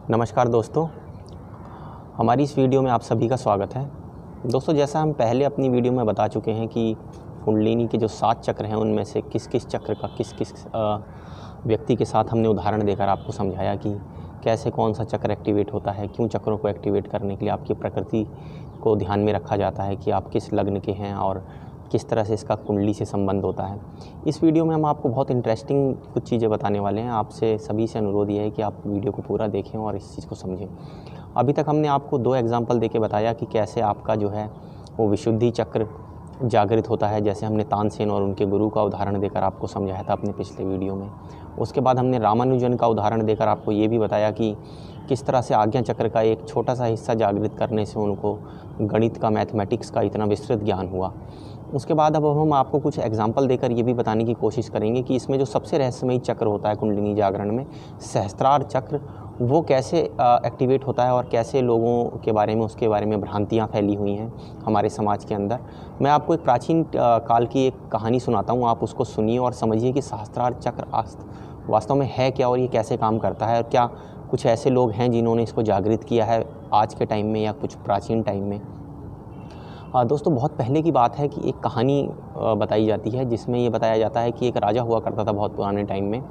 नमस्कार दोस्तों, हमारी इस वीडियो में आप सभी का स्वागत है। दोस्तों, जैसा हम पहले अपनी वीडियो में बता चुके हैं कि कुंडलिनी के जो 7 चक्र हैं उनमें से किस किस चक्र का किस किस व्यक्ति के साथ हमने उदाहरण देकर आपको समझाया कि कैसे कौन सा चक्र एक्टिवेट होता है, क्यों चक्रों को एक्टिवेट करने के लिए आपकी प्रकृति को ध्यान में रखा जाता है कि आप किस लग्न के हैं और किस तरह से इसका कुंडली से संबंध होता है। इस वीडियो में हम आपको बहुत इंटरेस्टिंग कुछ चीज़ें बताने वाले हैं। आपसे सभी से अनुरोध ये है कि आप वीडियो को पूरा देखें और इस चीज़ को समझें। अभी तक हमने आपको 2 एग्जाम्पल देके बताया कि कैसे आपका जो है वो विशुद्धि चक्र जागृत होता है, जैसे हमने तानसेन और उनके गुरु का उदाहरण देकर आपको समझाया था अपने पिछले वीडियो में। उसके बाद हमने रामानुजन का उदाहरण देकर आपको ये भी बताया कि किस तरह से आज्ञा चक्र का एक छोटा सा हिस्सा जागृत करने से उनको गणित का, मैथमेटिक्स का इतना विस्तृत ज्ञान हुआ। उसके बाद अब हम आपको कुछ एग्जाम्पल देकर ये भी बताने की कोशिश करेंगे कि इसमें जो सबसे रहस्यमयी चक्र होता है कुंडलिनी जागरण में, सहस्त्रार चक्र, वो कैसे एक्टिवेट होता है और कैसे लोगों के बारे में उसके बारे में भ्रांतियाँ फैली हुई हैं हमारे समाज के अंदर। मैं आपको एक प्राचीन काल की एक कहानी सुनाता हूँ, आप उसको सुनिए और समझिए कि सहस्त्रार चक्र वास्तव में है क्या और ये कैसे काम करता है, और क्या कुछ ऐसे लोग हैं जिन्होंने इसको जागृत किया है आज के टाइम में या कुछ प्राचीन टाइम में। दोस्तों, बहुत पहले की बात है कि एक कहानी बताई जाती है जिसमें ये बताया जाता है कि एक राजा हुआ करता था बहुत पुराने टाइम में,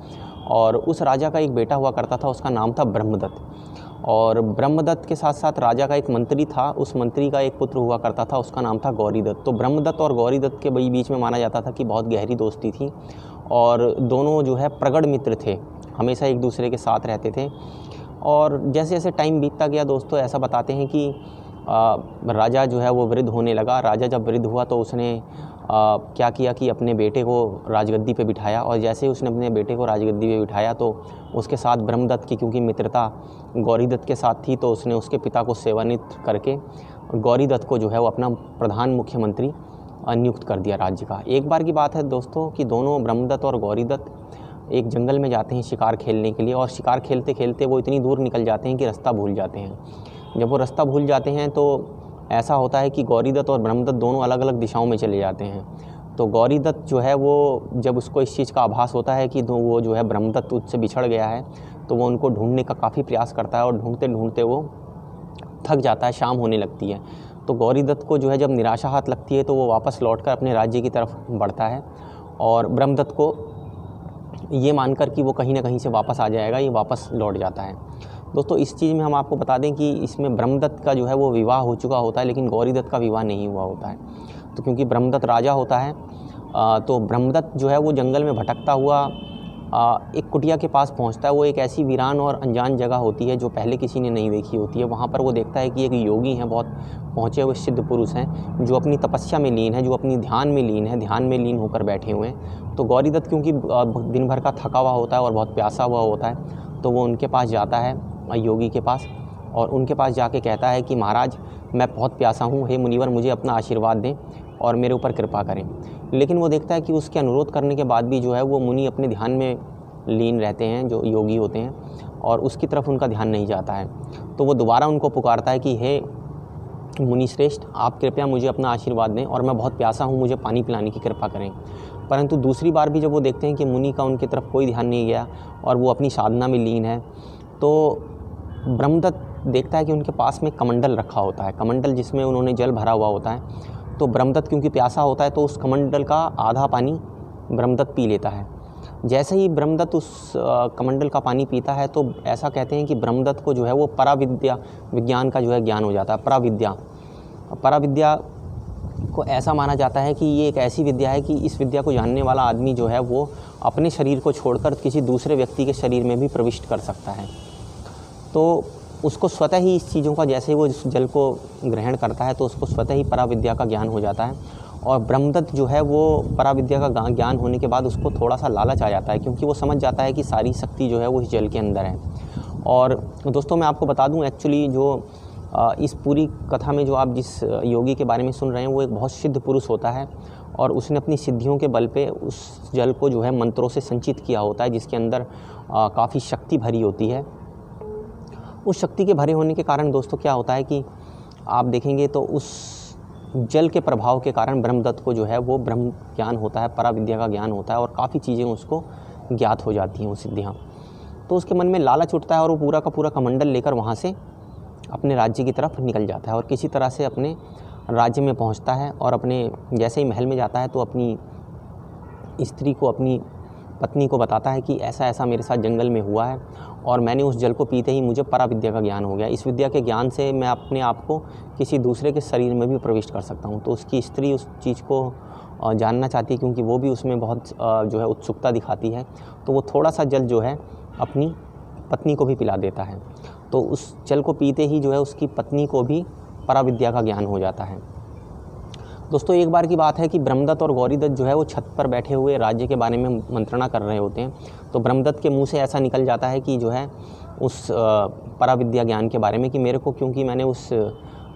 और उस राजा का एक बेटा हुआ करता था, उसका नाम था ब्रह्मदत्त। और ब्रह्मदत्त के साथ साथ राजा का एक मंत्री था, उस मंत्री का एक पुत्र हुआ करता था, उसका नाम था गौरीदत्त। तो ब्रह्मदत्त और गौरीदत्त के बीच में माना जाता था कि बहुत गहरी दोस्ती थी और दोनों जो है प्रगढ़ मित्र थे, हमेशा एक दूसरे के साथ रहते थे। और जैसे जैसे टाइम बीतता गया दोस्तों, ऐसा बताते हैं कि राजा जो है वो वृद्ध होने लगा। राजा जब वृद्ध हुआ तो उसने क्या किया कि अपने बेटे को राजगद्दी पे बिठाया, और जैसे ही उसने अपने बेटे को राजगद्दी पे बिठाया तो उसके साथ ब्रह्मदत्त की क्योंकि मित्रता गौरीदत्त के साथ थी, तो उसने उसके पिता को सेवानिवृत्त करके गौरीदत्त को जो है वो अपना प्रधान मुख्यमंत्री नियुक्त कर दिया राज्य का। एक बार की बात है दोस्तों कि दोनों ब्रह्मदत्त और गौरीदत्त एक जंगल में जाते हैं शिकार खेलने के लिए, और शिकार खेलते खेलते वो इतनी दूर निकल जाते हैं कि रास्ता भूल जाते हैं। जब वो रास्ता भूल जाते हैं तो ऐसा होता है कि गौरीदत्त और ब्रह्मदत्त दोनों अलग अलग दिशाओं में चले जाते हैं। तो गौरीदत्त जो है वो जब उसको इस चीज़ का आभास होता है कि वो जो है ब्रह्मदत्त उससे बिछड़ गया है, तो वो उनको ढूंढने का काफ़ी प्रयास करता है, और ढूंढते ढूंढते वो थक जाता है, शाम होने लगती है। तो गौरीदत्त को जो है जब निराशा हाथ लगती है तो वो वापस लौटकर अपने राज्य की तरफ बढ़ता है, और ब्रह्मदत्त को ये मानकर कि वो कहीं ना कहीं से वापस आ जाएगा, ये वापस लौट जाता है। दोस्तों, इस चीज़ में हम आपको बता दें कि इसमें ब्रह्मदत्त का जो है वो विवाह हो चुका होता है, लेकिन गौरीदत्त का विवाह नहीं हुआ होता है। तो क्योंकि ब्रह्मदत्त राजा होता है, तो ब्रह्मदत्त जो है वो जंगल में भटकता हुआ एक कुटिया के पास पहुंचता है। वो एक ऐसी वीरान और अनजान जगह होती है जो पहले किसी ने नहीं देखी होती है। वहाँ पर वो देखता है कि एक योगी हैं, बहुत पहुँचे हुए सिद्ध पुरुष हैं, जो अपनी तपस्या में लीन है, जो अपनी ध्यान में लीन है, ध्यान में लीन होकर बैठे हुए हैं। तो गौरीदत्त क्योंकि दिन भर का थका हुआ होता है और बहुत प्यासा हुआ होता है, तो वो उनके पास जाता है, योगी के पास, और उनके पास जाके कहता है कि महाराज, मैं बहुत प्यासा हूँ, हे मुनिवर, मुझे अपना आशीर्वाद दें और मेरे ऊपर कृपा करें। लेकिन वो देखता है कि उसके अनुरोध करने के बाद भी जो है वो मुनि अपने ध्यान में लीन रहते हैं, जो योगी होते हैं, और उसकी तरफ उनका ध्यान नहीं जाता है। तो वो दोबारा उनको पुकारता है कि हे मुनि श्रेष्ठ, आप कृपया मुझे अपना आशीर्वाद दें और मैं बहुत प्यासा हूँ, मुझे पानी पिलाने की कृपा करें। परंतु दूसरी बार भी जब वो देखते हैं कि मुनि का उनकी तरफ कोई ध्यान नहीं गया और वो अपनी साधना में लीन है, तो ब्रह्मदत्त देखता है कि उनके पास में कमंडल रखा होता है, कमंडल जिसमें उन्होंने जल भरा हुआ होता है। तो ब्रह्मदत्त क्योंकि प्यासा होता है तो उस कमंडल का आधा पानी ब्रह्मदत्त पी लेता है। जैसे ही ब्रह्मदत्त उस कमंडल का पानी पीता है तो ऐसा कहते हैं कि ब्रह्मदत्त को जो है वो पराविद्या विज्ञान का जो है ज्ञान हो जाता है। पराविद्या को ऐसा माना जाता है कि ये एक ऐसी विद्या है कि इस विद्या को जानने वाला आदमी जो है वो अपने शरीर को छोड़कर किसी दूसरे व्यक्ति के शरीर में भी प्रविष्ट कर सकता है। तो उसको स्वतः ही इस चीज़ों का, जैसे वो इस जल को ग्रहण करता है तो उसको स्वतः ही पराविद्या का ज्ञान हो जाता है। और ब्रह्मदत्त जो है वो पराविद्या का ज्ञान होने के बाद उसको थोड़ा सा लालच आ जाता है, क्योंकि वो समझ जाता है कि सारी शक्ति जो है वो इस जल के अंदर है। और दोस्तों, मैं आपको बता दूं, एक्चुअली जो इस पूरी कथा में जो आप जिस योगी के बारे में सुन रहे हैं वो एक बहुत सिद्ध पुरुष होता है, और उसने अपनी सिद्धियों के बल पे उस जल को जो है मंत्रों से संचित किया होता है, जिसके अंदर काफ़ी शक्ति भरी होती है। उस शक्ति के भरे होने के कारण दोस्तों क्या होता है कि आप देखेंगे तो उस जल के प्रभाव के कारण ब्रह्मदत्त को जो है वो ब्रह्म ज्ञान होता है, पराविद्या का ज्ञान होता है, और काफ़ी चीज़ें उसको ज्ञात हो जाती हैं, वो सिद्धियाँ। तो उसके मन में लालच उठता है और वो पूरा का पूरा कमंडल लेकर वहाँ से अपने राज्य की तरफ निकल जाता है और किसी तरह से अपने राज्य में पहुँचता है। और अपने जैसे ही महल में जाता है तो अपनी स्त्री को, अपनी पत्नी को बताता है कि ऐसा ऐसा मेरे साथ जंगल में हुआ है और मैंने उस जल को पीते ही मुझे पराविद्या का ज्ञान हो गया। इस विद्या के ज्ञान से मैं अपने आप को किसी दूसरे के शरीर में भी प्रविष्ट कर सकता हूँ। तो उसकी स्त्री उस चीज़ को जानना चाहती है क्योंकि वो भी उसमें बहुत जो है उत्सुकता दिखाती है। तो वो थोड़ा सा जल जो है अपनी पत्नी को भी पिला देता है। तो उस जल को पीते ही जो है उसकी पत्नी को भी पराविद्या का ज्ञान हो जाता है। दोस्तों एक बार की बात है कि ब्रह्मदत्त और गौरीदत्त जो है वो छत पर बैठे हुए राज्य के बारे में मंत्रणा कर रहे होते हैं। तो ब्रह्मदत्त के मुंह से ऐसा निकल जाता है कि जो है उस पराविद्या ज्ञान के बारे में कि मेरे को, क्योंकि मैंने उस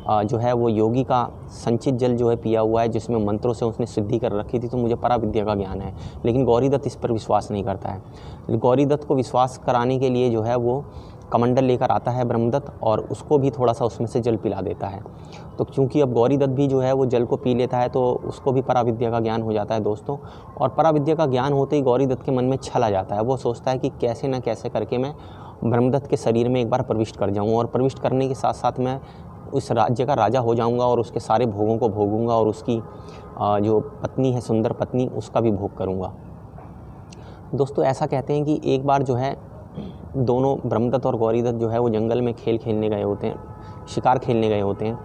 जो है वो योगी का संचित जल जो है पिया हुआ है जिसमें मंत्रों से उसने सिद्धि कर रखी थी, तो मुझे पराविद्या का ज्ञान है। लेकिन गौरीदत्त इस पर विश्वास नहीं करता है। गौरीदत्त को विश्वास कराने के लिए जो है वो कमंडल लेकर आता है ब्रह्मदत्त और उसको भी थोड़ा सा उसमें से जल पिला देता है। तो क्योंकि अब गौरीदत्त भी जो है वो जल को पी लेता है तो उसको भी पराविद्या का ज्ञान हो जाता है दोस्तों। और पराविद्या का ज्ञान होते ही गौरीदत्त के मन में छल आ जाता है। वो सोचता है कि कैसे ना कैसे करके मैं ब्रह्मदत्त के शरीर में एक बार प्रविष्ट कर जाऊँ और प्रविष्ट करने के साथ साथ मैं उस राज्य का राजा हो जाऊँगा और उसके सारे भोगों को भोगूँगा और उसकी जो पत्नी है, सुंदर पत्नी, उसका भी भोग करूँगा। दोस्तों ऐसा कहते हैं कि एक बार जो है दोनों ब्रह्मदत्त और गौरीदत्त जो है वो जंगल में खेल खेलने गए होते हैं, शिकार खेलने गए होते हैं।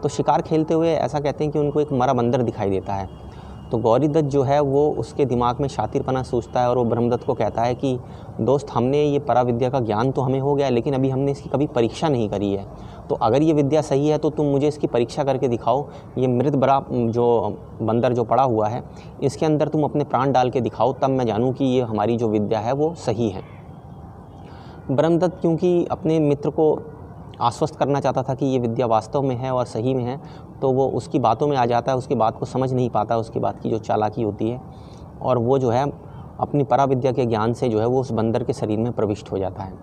तो शिकार खेलते हुए ऐसा कहते हैं कि उनको एक मरा बंदर दिखाई देता है। तो गौरीदत्त जो है वो उसके दिमाग में शातिरपना सूझता है और वो ब्रह्मदत्त को कहता है कि दोस्त, हमने ये पराविद्या का ज्ञान तो हमें हो गया लेकिन अभी हमने इसकी कभी परीक्षा नहीं करी है। तो अगर ये विद्या सही है तो तुम मुझे इसकी परीक्षा करके दिखाओ। ये मृत बड़ा जो बंदर जो पड़ा हुआ है इसके अंदर तुम अपने प्राण डाल के दिखाओ, तब मैं जानूँ कि ये हमारी जो विद्या है वो सही है। ब्रह्मदत्त क्योंकि अपने मित्र को आश्वस्त करना चाहता था कि ये विद्या वास्तव में है और सही में है, तो वो उसकी बातों में आ जाता है, उसकी बात को समझ नहीं पाता, उसकी बात की जो चालाकी होती है, और वो जो है अपनी पराविद्या के ज्ञान से जो है वो उस बंदर के शरीर में प्रविष्ट हो जाता है।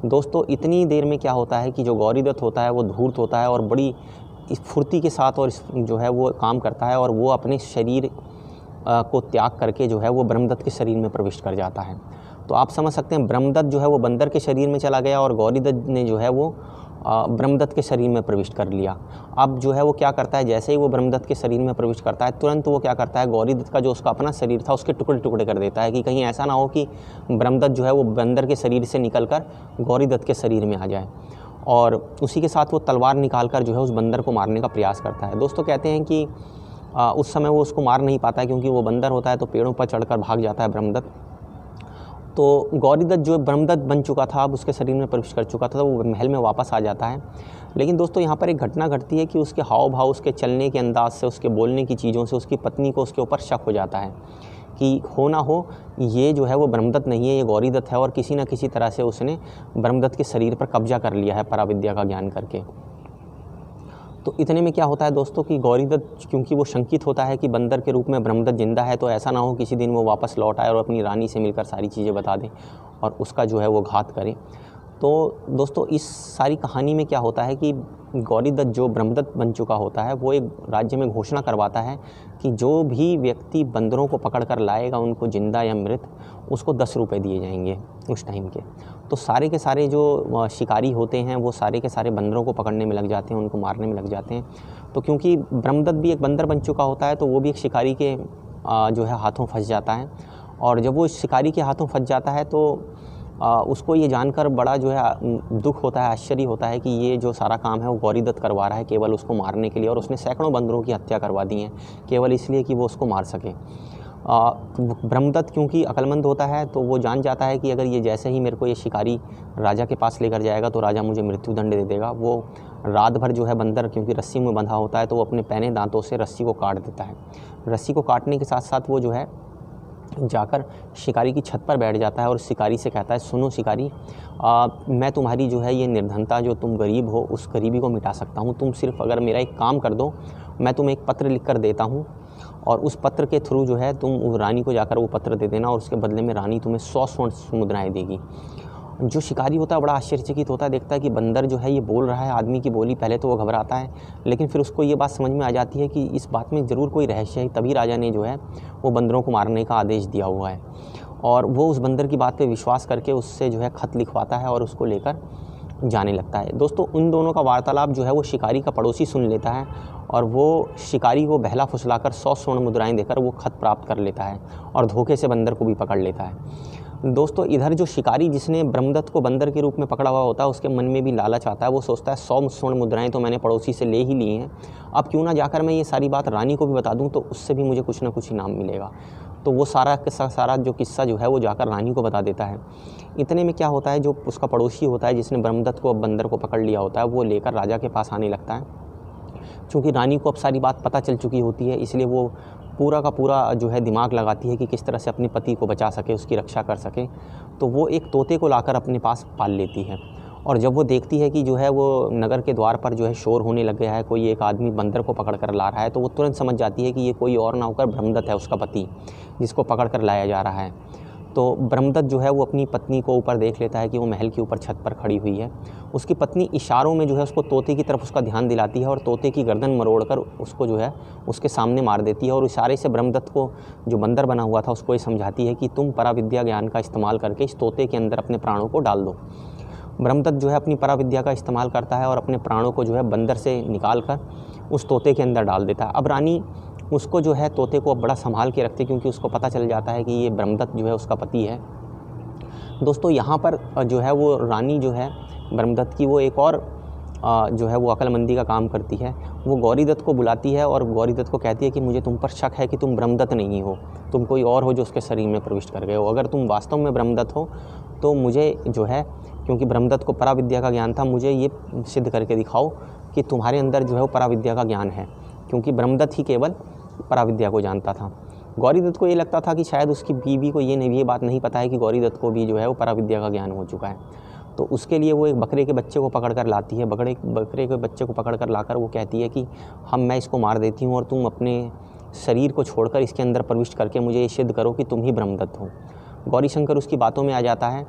दोस्तों इतनी देर में क्या होता है कि जो गौरीदत्त होता है वो धूर्त होता है और बड़ी स्फूर्ति के साथ और जो है वो काम करता है और वो अपने शरीर को त्याग करके जो है वो ब्रह्मदत्त के शरीर में प्रविष्ट कर जाता है। तो आप समझ सकते हैं ब्रह्मदत्त जो है वो बंदर के शरीर में चला गया और गौरीदत्त ने जो है वो ब्रह्मदत्त के शरीर में प्रविष्ट कर लिया। अब जो है वो क्या करता है, जैसे ही वो ब्रह्मदत्त के शरीर में प्रविष्ट करता है तुरंत वो क्या करता है, गौरीदत्त का जो उसका अपना शरीर था उसके टुकड़े टुकड़े कर देता है कि कहीं ऐसा ना हो कि ब्रह्मदत्त जो है वो बंदर के शरीर से निकलकर गौरीदत्त के शरीर में आ जाए। और उसी के साथ वो तलवार निकाल कर जो है उस बंदर को मारने का प्रयास करता है। दोस्तों कहते हैं कि उस समय वो उसको मार नहीं पाता है क्योंकि वो बंदर होता है तो पेड़ों पर चढ़कर भाग जाता है ब्रह्मदत्त। तो गौरीदत्त जो ब्रह्मदत्त बन चुका था, अब उसके शरीर में प्रवेश कर चुका था, तो वो महल में वापस आ जाता है। लेकिन दोस्तों यहाँ पर एक घटना घटती है कि उसके हाव भाव, उसके चलने के अंदाज से, उसके बोलने की चीज़ों से उसकी पत्नी को उसके ऊपर शक हो जाता है कि हो ना हो ये जो है वो ब्रह्मदत्त नहीं है, ये गौरीदत्त है और किसी न किसी तरह से उसने ब्रह्मदत्त के शरीर पर कब्जा कर लिया है पराविद्या का ज्ञान करके। तो इतने में क्या होता है दोस्तों कि गौरीदत्त क्योंकि वो शंकित होता है कि बंदर के रूप में ब्रह्मदत्त जिंदा है, तो ऐसा ना हो किसी दिन वो वापस लौट आए और अपनी रानी से मिलकर सारी चीज़ें बता दें और उसका जो है वो घात करें। तो दोस्तों इस सारी कहानी में क्या होता है कि गौरीदत्त जो ब्रह्मदत्त बन चुका होता है वो एक राज्य में घोषणा करवाता है कि जो भी व्यक्ति बंदरों को पकड़ कर लाएगा उनको जिंदा या मृत, उसको 10 रुपये दिए जाएंगे उस टाइम के। तो सारे के सारे जो शिकारी होते हैं वो सारे के सारे बंदरों को पकड़ने में लग जाते हैं, उनको मारने में लग जाते हैं। तो क्योंकि ब्रह्मदत्त भी एक बंदर बन चुका होता है तो वो भी एक शिकारी के जो है हाथों फंस जाता है। और जब वो शिकारी के हाथों फंस जाता है तो उसको ये जानकर बड़ा जो है दुख होता है, आश्चर्य होता है कि ये जो सारा काम है वो गौरीदत्त करवा रहा है केवल उसको मारने के लिए, और उसने सैकड़ों बंदरों की हत्या करवा दी है केवल इसलिए कि वो उसको मार सके। ब्रह्मदत्त क्योंकि अक्लमंद होता है तो वो जान जाता है कि अगर ये जैसे ही मेरे को ये शिकारी राजा के पास लेकर जाएगा तो राजा मुझे मृत्युदंड दे देगा। वो रात भर जो है बंदर क्योंकि रस्सी में बंधा होता है तो वो अपने पैने दांतों से रस्सी को काट देता है। रस्सी को काटने के साथ साथ वो जो है जाकर शिकारी की छत पर बैठ जाता है और शिकारी से कहता है, सुनो शिकारी, मैं तुम्हारी जो है ये निर्धनता, जो तुम गरीब हो, उस गरीबी को मिटा सकता हूँ। तुम सिर्फ अगर मेरा एक काम कर दो, मैं तुम्हें एक पत्र लिख कर देता हूँ और उस पत्र के थ्रू जो है तुम उस रानी को जाकर वो पत्र दे देना और उसके बदले में रानी तुम्हें 100 स्वर्ण मुद्राएं देगी। जो शिकारी होता है बड़ा आश्चर्यचकित होता है, देखता है कि बंदर जो है ये बोल रहा है आदमी की बोली। पहले तो वो घबराता है लेकिन फिर उसको ये बात समझ में आ जाती है कि इस बात में ज़रूर कोई रहस्य है, तभी राजा ने जो है वो बंदरों को मारने का आदेश दिया हुआ है। और वो उस बंदर की बात पे विश्वास करके उससे जो है खत लिखवाता है और उसको लेकर जाने लगता है। दोस्तों उन दोनों का वार्तालाप जो है वो शिकारी का पड़ोसी सुन लेता है और वो शिकारी को बहला फुसलाकर 100 स्वर्ण मुद्राएं देकर वो खत प्राप्त कर लेता है और धोखे से बंदर को भी पकड़ लेता है। दोस्तों इधर जो शिकारी जिसने ब्रह्मदत्त को बंदर के रूप में पकड़ा हुआ होता है उसके मन में भी लालच आता है। वो सोचता है 100 स्वर्ण मुद्राएं तो मैंने पड़ोसी से ले ही ली हैं, अब क्यों ना जाकर मैं ये सारी बात रानी को भी बता दूं, तो उससे भी मुझे कुछ ना कुछ इनाम मिलेगा। तो वो सारा जो किस्सा जो है वो जाकर रानी को बता देता है। इतने में क्या होता है, जो उसका पड़ोसी होता है जिसने ब्रह्मदत्त को अब बंदर को पकड़ लिया होता है वो लेकर राजा के पास आने लगता है। चूँकि रानी को अब सारी बात पता चल चुकी होती है इसलिए वो पूरा का पूरा जो है दिमाग लगाती है कि किस तरह से अपने पति को बचा सके, उसकी रक्षा कर सके। तो वो एक तोते को लाकर अपने पास पाल लेती है और जब वो देखती है कि जो है वो नगर के द्वार पर जो है शोर होने लग गया है, कोई एक आदमी बंदर को पकड़ कर ला रहा है, तो वो तुरंत समझ जाती है कि ये कोई और ना होकर ब्रह्मदत्त है, उसका पति, जिसको पकड़ कर लाया जा रहा है। तो ब्रह्मदत्त जो है वो अपनी पत्नी को ऊपर देख लेता है कि वो महल के ऊपर छत पर खड़ी हुई है। उसकी पत्नी इशारों में जो है उसको तोते की तरफ उसका ध्यान दिलाती है और तोते की गर्दन मरोड़कर उसको जो है उसके सामने मार देती है और इशारे से ब्रह्मदत्त को जो बंदर बना हुआ था उसको ये समझाती है कि तुम पराविद्या ज्ञान का इस्तेमाल करके इस तोते के अंदर अपने प्राणों को डाल दो। ब्रह्मदत्त जो है अपनी पराविद्या का इस्तेमाल करता है और अपने प्राणों को जो है बंदर से निकाल कर उस तोते के अंदर डाल देता है। अब रानी उसको जो है तोते को बड़ा संभाल के रखती है क्योंकि उसको पता चल जाता है कि ये ब्रह्मदत्त जो है उसका पति है। दोस्तों यहाँ पर जो है वो रानी जो है ब्रह्मदत्त की वो एक और जो है वो अक्लमंदी का काम करती है। वो गौरीदत्त को बुलाती है और गौरीदत्त को कहती है कि मुझे तुम पर शक है कि तुम ब्रह्मदत्त नहीं हो, तुम कोई और हो जो उसके शरीर में प्रविष्ट कर गए हो। अगर तुम वास्तव में ब्रह्मदत्त हो तो मुझे जो है, क्योंकि ब्रह्मदत्त को पराविद्या का ज्ञान था, मुझे ये सिद्ध करके दिखाओ कि तुम्हारे अंदर जो है वो पराविद्या का ज्ञान है, क्योंकि ब्रह्मदत्त ही केवल पराविद्या को जानता था। गौरीदत्त को ये लगता था कि शायद उसकी बीवी को ये बात नहीं पता है कि गौरीदत्त को भी जो है वो पराविद्या का ज्ञान हो चुका है। तो उसके लिए वो एक बकरे के बच्चे को पकड़ कर लाती है। बकरे के बच्चे को पकड़ कर लाकर वो कहती है कि मैं इसको मार देती हूँ और तुम अपने शरीर को छोड़कर इसके अंदर प्रविष्ट करके मुझे ये सिद्ध करो कि तुम ही ब्रह्मदत्त हो। गौरीशंकर उसकी बातों में आ जाता है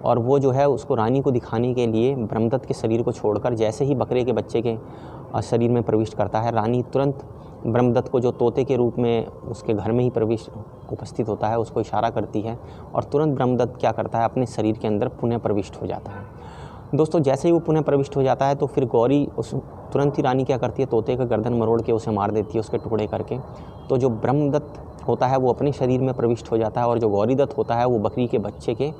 और वो जो है उसको रानी को दिखाने के लिए ब्रह्मदत्त के शरीर को छोड़कर जैसे ही बकरे के बच्चे के शरीर में प्रविष्ट करता है, रानी तुरंत ब्रह्मदत्त को, जो तोते के रूप में उसके घर में ही उपस्थित होता है, उसको इशारा करती है और तुरंत ब्रह्मदत्त क्या करता है, अपने शरीर के अंदर पुनः प्रविष्ट हो जाता है। दोस्तों जैसे ही वो पुनः प्रविष्ट हो जाता है तो फिर गौरी तुरंत ही रानी क्या करती है, तोते का गर्दन मरोड़ के उसे मार देती है, उसके टुकड़े करके। तो जो ब्रह्मदत्त होता है वो अपने शरीर में प्रविष्ट हो जाता है और जो गौरीदत्त होता है वो बकरी के बच्चे के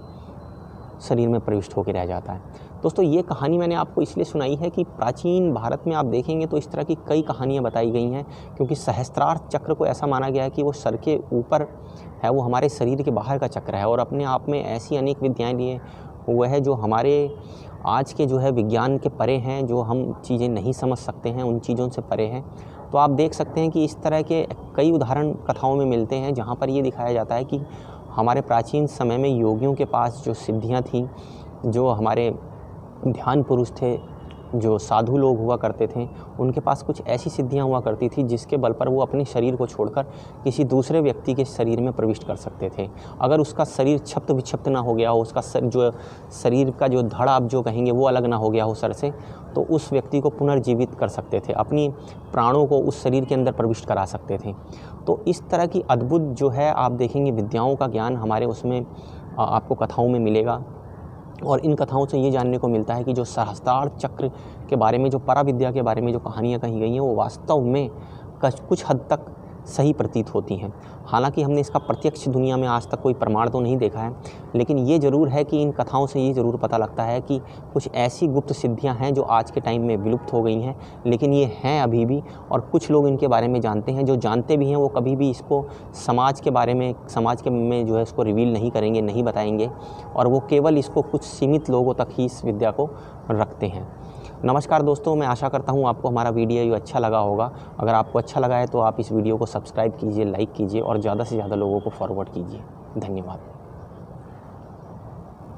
शरीर में प्रविष्ट होकर रह जाता है। दोस्तों ये कहानी मैंने आपको इसलिए सुनाई है कि प्राचीन भारत में आप देखेंगे तो इस तरह की कई कहानियाँ बताई गई हैं, क्योंकि सहस्त्रार्थ चक्र को ऐसा माना गया है कि वो सर के ऊपर है, वो हमारे शरीर के बाहर का चक्र है और अपने आप में ऐसी अनेक विद्याएँ लिए हुए है जो हमारे आज के जो है विज्ञान के परे हैं, जो हम चीज़ें नहीं समझ सकते हैं उन चीज़ों से परे हैं। तो आप देख सकते हैं कि इस तरह के कई उदाहरण कथाओं में मिलते हैं जहाँ पर ये दिखाया जाता है कि हमारे प्राचीन समय में योगियों के पास जो सिद्धियाँ थीं, जो हमारे ध्यान पुरुष थे, जो साधु लोग हुआ करते थे, उनके पास कुछ ऐसी सिद्धियां हुआ करती थी जिसके बल पर वो अपने शरीर को छोड़कर किसी दूसरे व्यक्ति के शरीर में प्रविष्ट कर सकते थे। अगर उसका शरीर क्षप्त विक्षप्त ना हो गया हो, उसका जो शरीर का जो धड़ आप जो कहेंगे वो अलग ना हो गया हो सर से, तो उस व्यक्ति को पुनर्जीवित कर सकते थे, अपनी प्राणों को उस शरीर के अंदर प्रविष्ट करा सकते थे। तो इस तरह की अद्भुत जो है आप देखेंगे विद्याओं का ज्ञान हमारे उसमें आपको कथाओं में मिलेगा। और इन कथाओं से ये जानने को मिलता है कि जो सहस्त्रार्थ चक्र के बारे में, जो पराविद्या के बारे में जो कहानियाँ कही गई हैं वो वास्तव में कुछ हद तक सही प्रतीत होती हैं। हालांकि हमने इसका प्रत्यक्ष दुनिया में आज तक कोई प्रमाण तो नहीं देखा है, लेकिन ये ज़रूर है कि इन कथाओं से ये ज़रूर पता लगता है कि कुछ ऐसी गुप्त सिद्धियां हैं जो आज के टाइम में विलुप्त हो गई हैं, लेकिन ये हैं अभी भी, और कुछ लोग इनके बारे में जानते हैं। जो जानते भी हैं वो कभी भी इसको समाज के बारे में, समाज के में जो है इसको रिवील नहीं करेंगे, नहीं बताएंगे, और वो केवल इसको कुछ सीमित लोगों तक ही इस विद्या को रखते हैं। नमस्कार दोस्तों, मैं आशा करता हूँ आपको हमारा वीडियो अच्छा लगा होगा। अगर आपको अच्छा लगा है तो आप इस वीडियो को सब्सक्राइब कीजिए, लाइक कीजिए और ज़्यादा से ज़्यादा लोगों को फॉरवर्ड कीजिए। धन्यवाद।